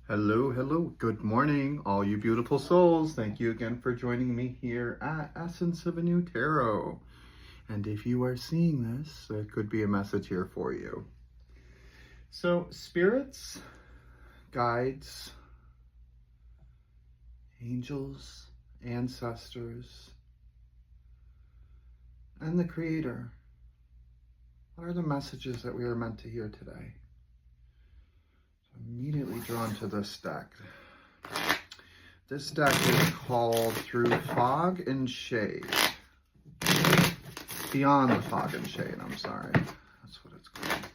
Hello. Good morning, all you beautiful souls. Thank you again for joining me here at Essence of a New Tarot. And if you are seeing this, there could be a message here for you. So, spirits, guides, angels, ancestors, and the Creator. What are the messages that we are meant to hear today? Immediately drawn to this deck. This deck is called Through Fog and Shade. Beyond the Fog and Shade, I'm sorry. That's what it's called.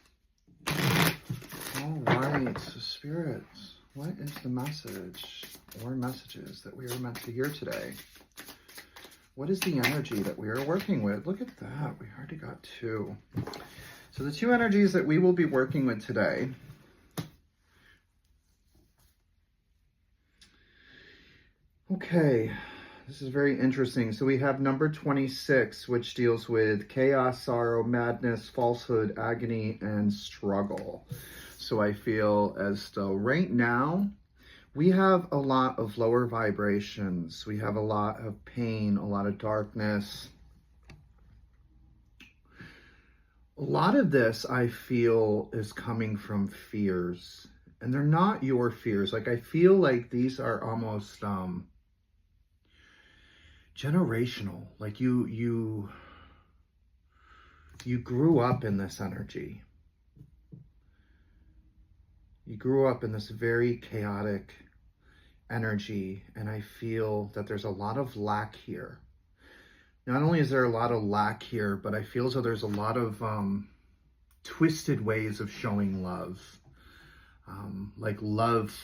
Alright, so spirits, what is the message or messages that we are meant to hear today? What is the energy that we are working with? Look at that, we already got two. So the two energies that we will be working with today . Okay, this is very interesting. So we have number 26, which deals with chaos, sorrow, madness, falsehood, agony, and struggle. So I feel as though right now we have a lot of lower vibrations. We have a lot of pain, a lot of darkness. A lot of this I feel is coming from fears. And they're not your fears. Like I feel like these are almost generational. Like you grew up in this energy. You grew up in this very chaotic energy, and I feel that there's a lot of lack here. Not only is there a lot of lack here, but I feel as though there's a lot of twisted ways of showing love. Like love,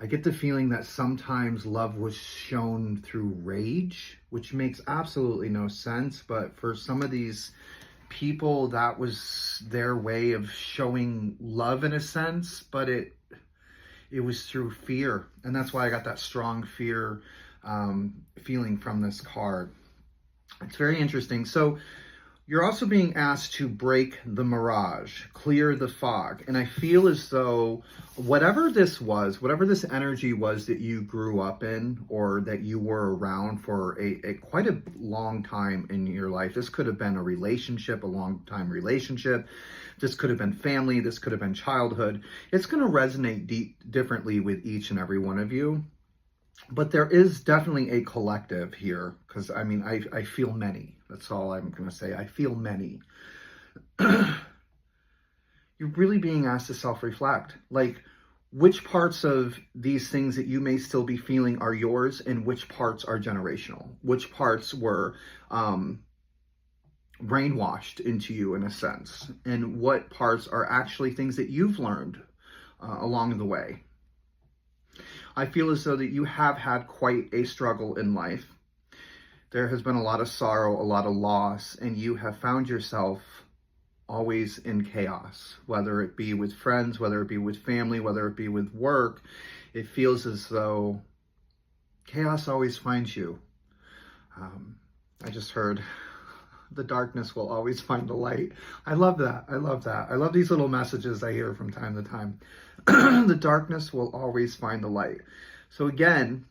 I get the feeling that sometimes love was shown through rage, which makes absolutely no sense. But for some of these people, that was their way of showing love in a sense, but it was through fear. And that's why I got that strong fear feeling from this card. It's very interesting. So you're also being asked to break the mirage, clear the fog. And I feel as though whatever this was, whatever this energy was that you grew up in or that you were around for a quite a long time in your life, this could have been a relationship, a long time relationship. This could have been family. This could have been childhood. It's going to resonate differently with each and every one of you. But there is definitely a collective here, because I mean, I feel many. That's all I'm going to say. I feel many. You're really being asked to self-reflect. Like, which parts of these things that you may still be feeling are yours, and which parts are generational? Which parts were brainwashed into you in a sense? And what parts are actually things that you've learned along the way? I feel as though that you have had quite a struggle in life. There has been a lot of sorrow, a lot of loss, and you have found yourself always in chaos, whether it be with friends, whether it be with family, whether it be with work. It feels as though chaos always finds you. I just heard the darkness will always find the light. I love that. I love that. I love these little messages I hear from time to time. The darkness will always find the light. So again,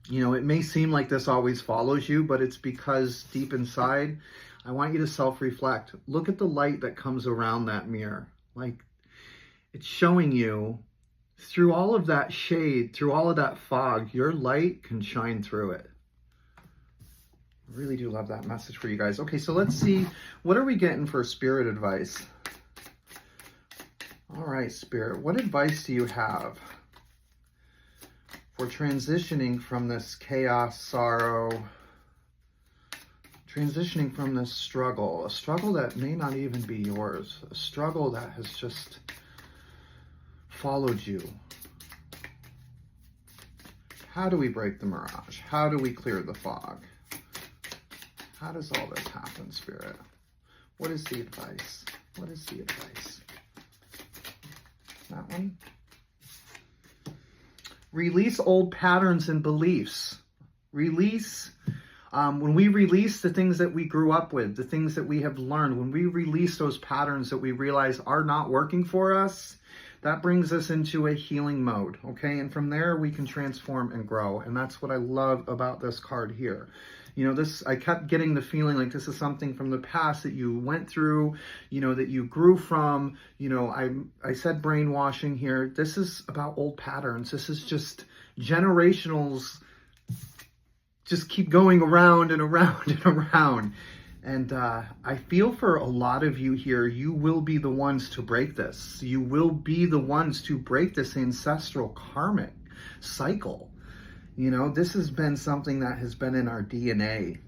you know, it may seem like this always follows you, but it's because deep inside, I want you to self-reflect. Look at the light that comes around that mirror. Like, it's showing you through all of that shade, through all of that fog, your light can shine through it. I really do love that message for you guys. Okay, so let's see, what are we getting for spirit advice? All right, Spirit, what advice do you have for transitioning from this chaos, sorrow, transitioning from this struggle, a struggle that may not even be yours, a struggle that has just followed you? How do we break the mirage? How do we clear the fog? How does all this happen, Spirit? What is the advice? What is the advice? That one. Release old patterns and beliefs. Release, when we release the things that we grew up with, the things that we have learned, when we release those patterns that we realize are not working for us, That brings us into a healing mode, okay? And from there, we can transform and grow. And that's what I love about this card here. You know, this, I kept getting the feeling like this is something from the past that you went through, you know, that you grew from. You know, I said brainwashing here. This is about old patterns. This is just generationals just keep going around and around and around. And I feel for a lot of you here, you will be the ones to break this. You will be the ones to break this ancestral karmic cycle. You know, this has been something that has been in our DNA.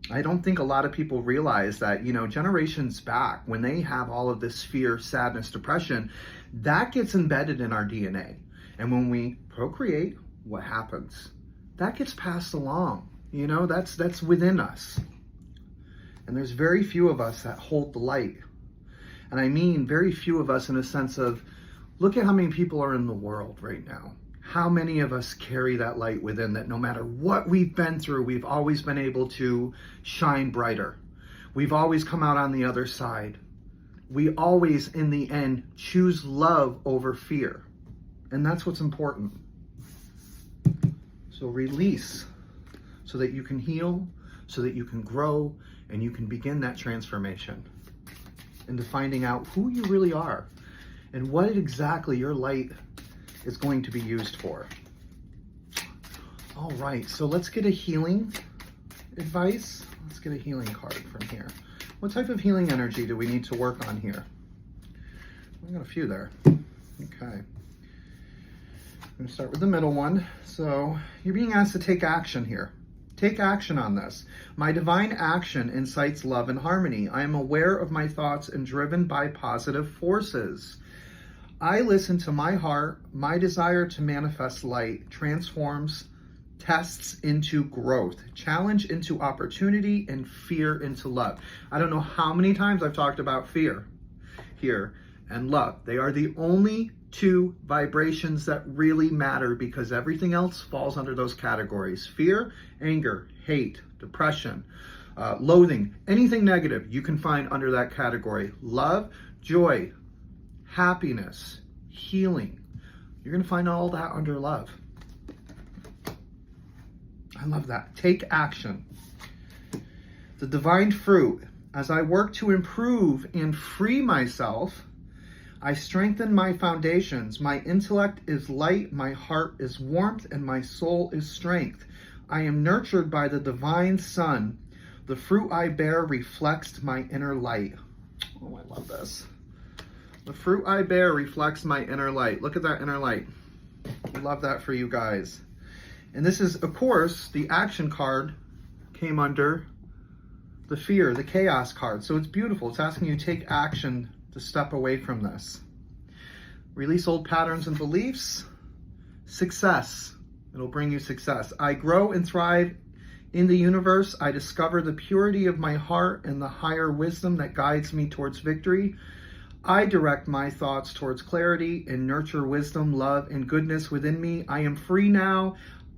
I don't think a lot of people realize that, you know, generations back, when they have all of this fear, sadness, depression, that gets embedded in our DNA. And when we procreate, what happens? That gets passed along. You know, that's within us. And there's very few of us that hold the light. And I mean very few of us in a sense of, look at how many people are in the world right now. How many of us carry that light within, that no matter what we've been through, we've always been able to shine brighter. We've always come out on the other side. We always, in the end, choose love over fear. And that's what's important. So release so that you can heal, so that you can grow, and you can begin that transformation into finding out who you really are and what exactly your light is going to be used for. All right, so let's get a healing advice. Let's get a healing card from here. What type of healing energy do we need to work on here? I got a few there. Okay. I'm going to start with the middle one. So you're being asked to take action here. Take action on this. My divine action incites love and harmony. I am aware of my thoughts and driven by positive forces. I listen to my heart. My desire to manifest light transforms tests into growth, challenge into opportunity, and fear into love. I don't know how many times I've talked about fear here and love. They are the only two vibrations that really matter, because everything else falls under those categories. Fear, anger, hate, depression, loathing, anything negative you can find under that category. Love, joy, happiness, healing. You're going to find all that under love. I love that. Take action. The divine fruit. As I work to improve and free myself, I strengthen my foundations. My intellect is light, my heart is warmth, and my soul is strength. I am nurtured by the divine sun. The fruit I bear reflects my inner light. Oh, I love this. The fruit I bear reflects my inner light. Look at that inner light. I love that for you guys. And this is, of course, the action card came under the fear, the chaos card. So it's beautiful. It's asking you to take action to step away from this. Release old patterns and beliefs. Success. It'll bring you success. I grow and thrive in the universe. I discover the purity of my heart and the higher wisdom that guides me towards victory. I direct my thoughts towards clarity and nurture wisdom, love, and goodness within me. I am free now.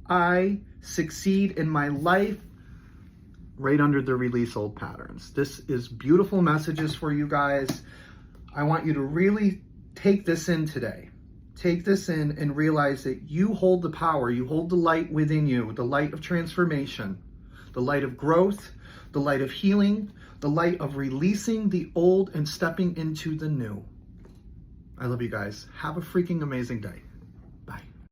I succeed in my life. Right under the release old patterns. This is beautiful messages for you guys. I want you to really take this in today. Take this in and realize that you hold the power. You hold the light within you, the light of transformation, the light of growth, the light of healing, the light of releasing the old and stepping into the new. I love you guys. Have a freaking amazing day.